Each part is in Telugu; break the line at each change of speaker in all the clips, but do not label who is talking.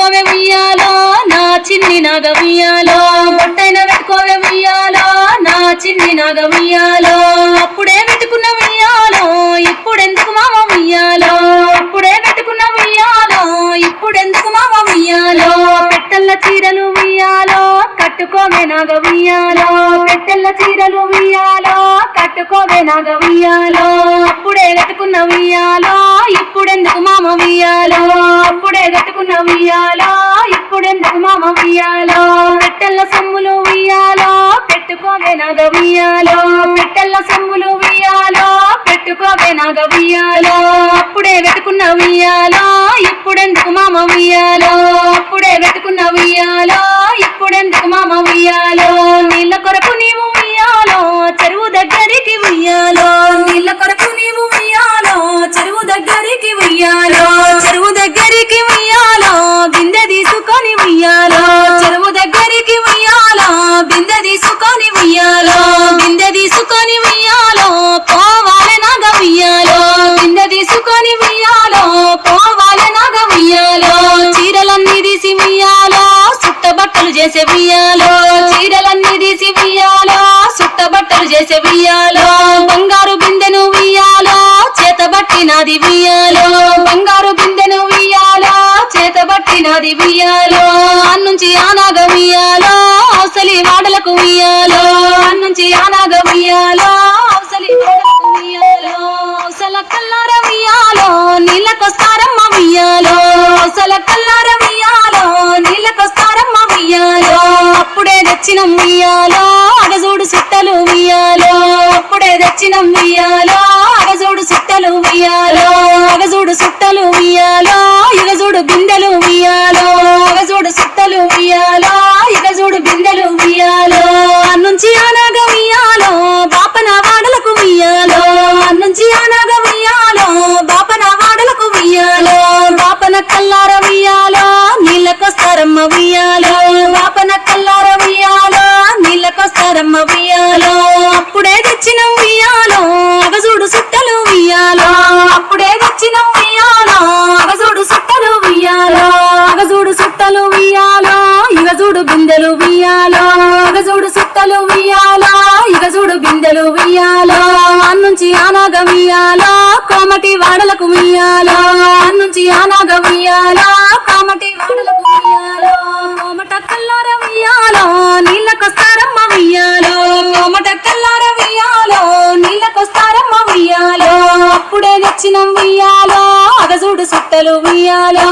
పెట్టుకోవే ఉయ్యాలో నా చిన్ని నాగ ఉయ్యాలో బొట్టైన పెట్టుకోవే ఉయ్యాలో నా చిన్ని నాగ ఉయ్యాలో అప్పుడే పెట్టుకున్న ఉయ్యాలో ఇప్పుడెందుకు మామ ఉయ్యాలో అప్పుడే పెట్టుకున్న ఉయ్యాలో ఇప్పుడెందుకు మామ ఉయ్యాలో పెట్టెల్ల చీరలు ఉయ్యాలో కట్టుకోవే నాగ ఉయ్యాలో పెట్టెల్ల చీరలు ఉయ్యాలో కట్టుకోవే నాగ ఉయ్యాలో అప్పుడే కట్టుకున్న ఉయ్యాలో ఇప్పుడెందుకు మామ ఉయ్యాలో అప్పుడే కట్టుకున్న ఉయ్యాలో ఇప్పుడెందుకు మామ ఉయ్యాలో పెట్టెల్ల సొమ్ములు ఉయ్యాలో పెట్టుకోవే నాగ ఉయ్యాలో పెట్టెల్ల సొమ్ములు ఉయ్యాలో పెట్టుకోవే నాగ ఉయ్యాలో అప్పుడే కట్టుకున్న ఉయ్యాలో ఇప్పుడెందుకు మామ ఉయ్యాలో అప్పుడే కట్టుకున్న ఉయ్యాలో ఇప్పుడెందుకు మామ ఉయ్యాలో నీళ్ళ కొరకు నీవు ఉయ్యాలో చెరువు దగ్గరికి ఉయ్యాలో నీళ్ళ కొరకు నీవు ఉయ్యాలో చెరువు దగ్గరికి ఉయ్యాలో చెరువు దగ్గరికి ఉయ్యాలో బిందె తీసుకొని ఉయ్యాలో చెరువు దగ్గరికి ఉయ్యాలో బిందె తీసుకొని ఉయ్యాలో బిందె తీసుకొని ఉయ్యాలో పోవాలే నాగ ఉయ్యాలో బిందె తీసుకొని ఉయ్యాలో పోవాలే నాగ ఉయ్యాలో చీరలన్నీ తీసి ఉయ్యాలో సుట్టబట్టలు చేసే ఉయ్యాలో చీరలన్నీ తీసి ఉయ్యాలో సుట్టబట్టలు చేసే ఉయ్యాలో బంగారు బిందెను ఉయ్యాలో చేతబట్టినది ఉయ్యాలో బంగారు బిందెను ఉయ్యాలో చేతబట్టినది ఉయ్యాలో అన్నుంచి ఆనాగ ఉయ్యాలో అవసలి వాడలకు ఉయ్యాలో అన్నుంచి ఆనాగ ఉయ్యాలో అవసలి వాడలకు ఉయ్యాలో అవసల కల్లార ఉయ్యాలో నీళ్ళకొస్తారమ్మ ఉయ్యాలో అవసల కల్లార ఉయ్యాలో నీళ్ళకొస్తారమ్మ ఉయ్యాలో అప్పుడే తెచ్చిన ఉయ్యాలో అగజూడు సుట్టలు ఉయ్యాలో అప్పుడే తెచ్చిన ఉయ్యాలో అగజూడు సుట్టలు ఉయ్యాలో అగజూడు సుట్టలు ఉయ్యాలో ఇగజూడు బిందెలు ఉయ్యాలో అగజూడు సుట్టలు ఉయ్యాలో ఇగజూడు బిందెలు ఉయ్యాలో అన్నుంచి ఆనాగ ఉయ్యాలో బాపన వాడలకు ఉయ్యాలో అన్నుంచి ఆనాగ ఉయ్యాలో బాపన వాడలకు ఉయ్యాలో బాపన కల్లార ఉయ్యాలో నీళ్ళకొస్తారమ్మ ఉయ్యాలో బాపన కల్లార ఉయ్యాలో నీళ్ళకొస్తారమ్మ ఉయ్యాలో అప్పుడే తెచ్చిన ఉయ్యాలో అగజూడు సుట్టలు ఉయ్యాలో అప్పుడే తెచ్చిన ఉయ్యాలో అగజూడు సుట్టలు ఉయ్యాలో అగజూడు సుట్టలు ఉయ్యాలో ఇగజూడు బిందెలు ఉయ్యాలో అగజూడు సుట్టలు ఉయ్యాలో ఇగజూడు బిందెలు ఉయ్యాలో అన్నుంచి ఆనాగ ఉయ్యాలో కోమటి వాడలకు ఉయ్యాలో అన్నుంచి ఆనాగ ఉయ్యాలో కోమటి వాడలకు ఉయ్యాలో కోమట కల్లార ఉయ్యాలో నీళ్ళకొస్తారమ్మ ఉయ్యాలో కోమట కల్లార ఉయ్యాలో నీళ్ళకొస్తారమ్మ ఉయ్యాలో అప్పుడే తెచ్చిన ఉయ్యాలో అగజూడు సుట్టలు ఉయ్యాలో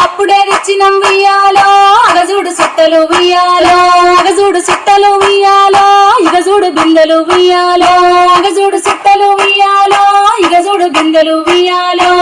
అప్పుడే తెచ్చిన ఉయ్యాలో అగజూడు సుట్టలు ఉయ్యాలో అగజూడు సుట్టలు ఉయ్యాలో ఇగజూడు బిందెలు ఉయ్యాలో అగజూడు సుట్టలు ఉయ్యాలో ఇగజూడు బిందెలు ఉయ్యాలో